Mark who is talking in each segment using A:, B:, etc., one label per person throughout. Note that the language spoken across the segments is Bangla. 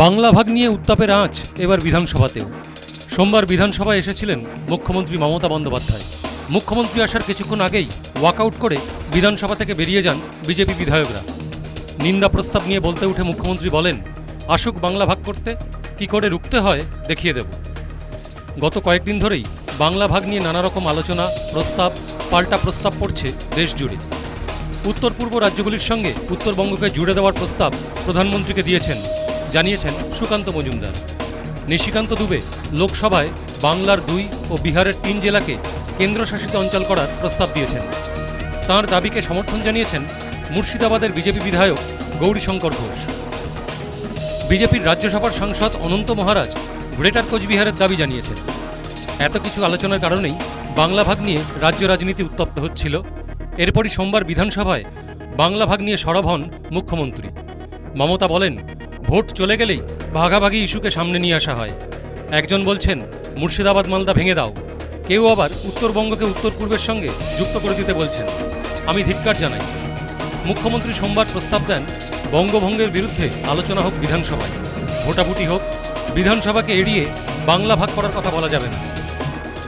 A: বাংলা ভাগ নিয়ে উত্তাপের আঁচ এবার বিধানসভাতেও। সোমবার বিধানসভায় এসেছিলেন মুখ্যমন্ত্রী মমতা বন্দ্যোপাধ্যায়। মুখ্যমন্ত্রী আসার কিছুক্ষণ আগেই ওয়াকআউট করে বিধানসভা থেকে বেরিয়ে যান বিজেপি বিধায়করা। নিন্দা প্রস্তাব নিয়ে বলতে উঠে মুখ্যমন্ত্রী বলেন, আসুক বাংলা ভাগ করতে, কি করে রুখতে হয় দেখিয়ে দেব। গত কয়েকদিন ধরেই বাংলা ভাগ নিয়ে নানা রকম আলোচনা, প্রস্তাব, পাল্টা প্রস্তাব পড়ছে দেশ জুড়ে। উত্তর পূর্ব রাজ্যগুলির সঙ্গে উত্তরবঙ্গকে জুড়ে দেওয়ার প্রস্তাব প্রধানমন্ত্রীকে দিয়েছেন, জানিয়েছেন সুকান্ত মজুমদার। নিশিকান্ত দুবে লোকসভায় বাংলার 2 ও বিহারের 3 জেলাকে কেন্দ্রশাসিত অঞ্চল করার প্রস্তাব দিয়েছেন। তাঁর দাবিকে সমর্থন জানিয়েছেন মুর্শিদাবাদের বিজেপি বিধায়ক গৌরীশঙ্কর ঘোষ। বিজেপির রাজ্যসভার সাংসদ অনন্ত মহারাজ গ্রেটার কোচবিহারের দাবি জানিয়েছেন। এত কিছু আলোচনার কারণেই বাংলা ভাগ নিয়ে রাজ্য রাজনীতি উত্তপ্ত হচ্ছিল। এরপরই সোমবার বিধানসভায় বাংলা ভাগ নিয়ে সরব হন মুখ্যমন্ত্রী। মমতা বলেন, ভোট চলে গেলেই ভাগাভাগি ইস্যুকে সামনে নিয়ে আসা হয়। একজন বলছেন মুর্শিদাবাদ মালদা ভেঙে দাও, কেউ আবার উত্তরবঙ্গকে উত্তর পূর্বের সঙ্গে যুক্ত করে দিতে বলছেন। আমি ধিক্কার জানাই। মুখ্যমন্ত্রী সোমবার প্রস্তাব দেন, বঙ্গভঙ্গের বিরুদ্ধে আলোচনা হোক বিধানসভায়, ভোটাভুটি হোক, বিধানসভাকে এড়িয়ে বাংলা ভাগ করার কথা বলা যাবে না।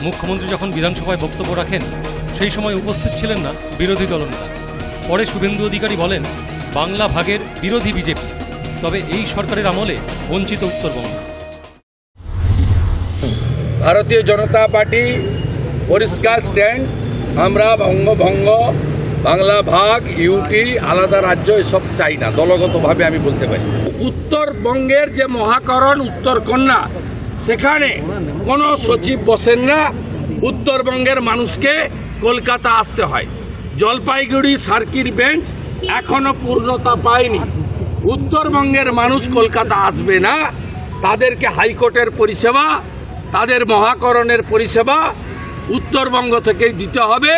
A: মুখ্যমন্ত্রী যখন বিধানসভায় বক্তব্য রাখেন, সেই সময় উপস্থিত ছিলেন না বিরোধী দলনেতা। পরে শুভেন্দু অধিকারী বলেন, বাংলা ভাগের বিরোধী বিজেপি, তবে এই সরকারের আমলে বঞ্চিত উত্তরবঙ্গ।
B: ভারতীয় জনতা পার্টি পরিষ্কার স্ট্যান্ড, আমরা বঙ্গভঙ্গ, বাংলা ভাগ, ইউটি, আলাদা রাজ্য এসব চাই না। দলগতভাবে আমি বলতে পারি, উত্তরবঙ্গের যে মহাকরণ উত্তরকন্যা, সেখানে কোনো সচিব বসেন না। উত্তরবঙ্গের মানুষকে কলকাতা আসতে হয়। জলপাইগুড়ি সার্কিট বেঞ্চ এখনো পূর্ণতা পায়নি। উত্তরবঙ্গের মানুষ কলকাতা আসবে না। তাদেরকে হাইকোর্টের পরিষেবা, তাদের মহাকরণের পরিষেবা উত্তরবঙ্গ থেকেই দিতে হবে।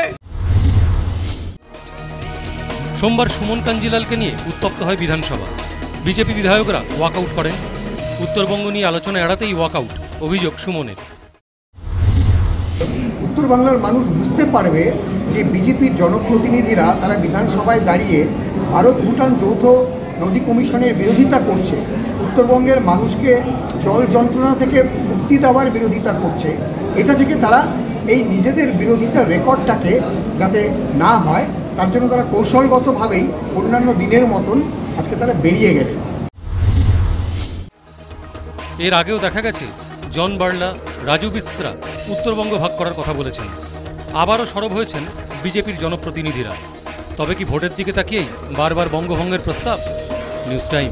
A: সোমবার সুমন কাঞ্জিলালকে নিয়ে উত্তপ্ত হয় বিধানসভা। বিজেপি বিধায়করা ওয়াকআউট করেন। উত্তরবঙ্গ নিয়ে আলোচনা এড়াতেই ওয়াকআউট, অভিযোগ সুমনের।
C: উত্তর বাংলার মানুষ বুঝতে পারবে যে বিজেপির জনপ্রতিনিধিরা তারা বিধানসভায় দাঁড়িয়ে ভারত ভুটান যৌথ নদী কমিশনের বিরোধিতা করছে, উত্তরবঙ্গের মানুষকে জল যন্ত্রণা থেকে মুক্তি দেওয়ার বিরোধিতা করছে। এটা থেকে তারা এই নিজেদের বিরোধিতার রেকর্ডটাকে যাতে না হয়, তার জন্য তারা কৌশলগতভাবেই অন্যান্য দিনের মতন আজকে তারা বেরিয়ে গেলেন।
A: এর আগেও দেখা গেছে জন বার্লা, রাজু বিস্ত্রা উত্তরবঙ্গ ভাগ করার কথা বলেছেন। আবারও সরব হয়েছেন বিজেপির জনপ্রতিনিধিরা। তবে কি ভোটের দিকে তাকিয়েই বারবার বঙ্গভঙ্গের প্রস্তাব? News time.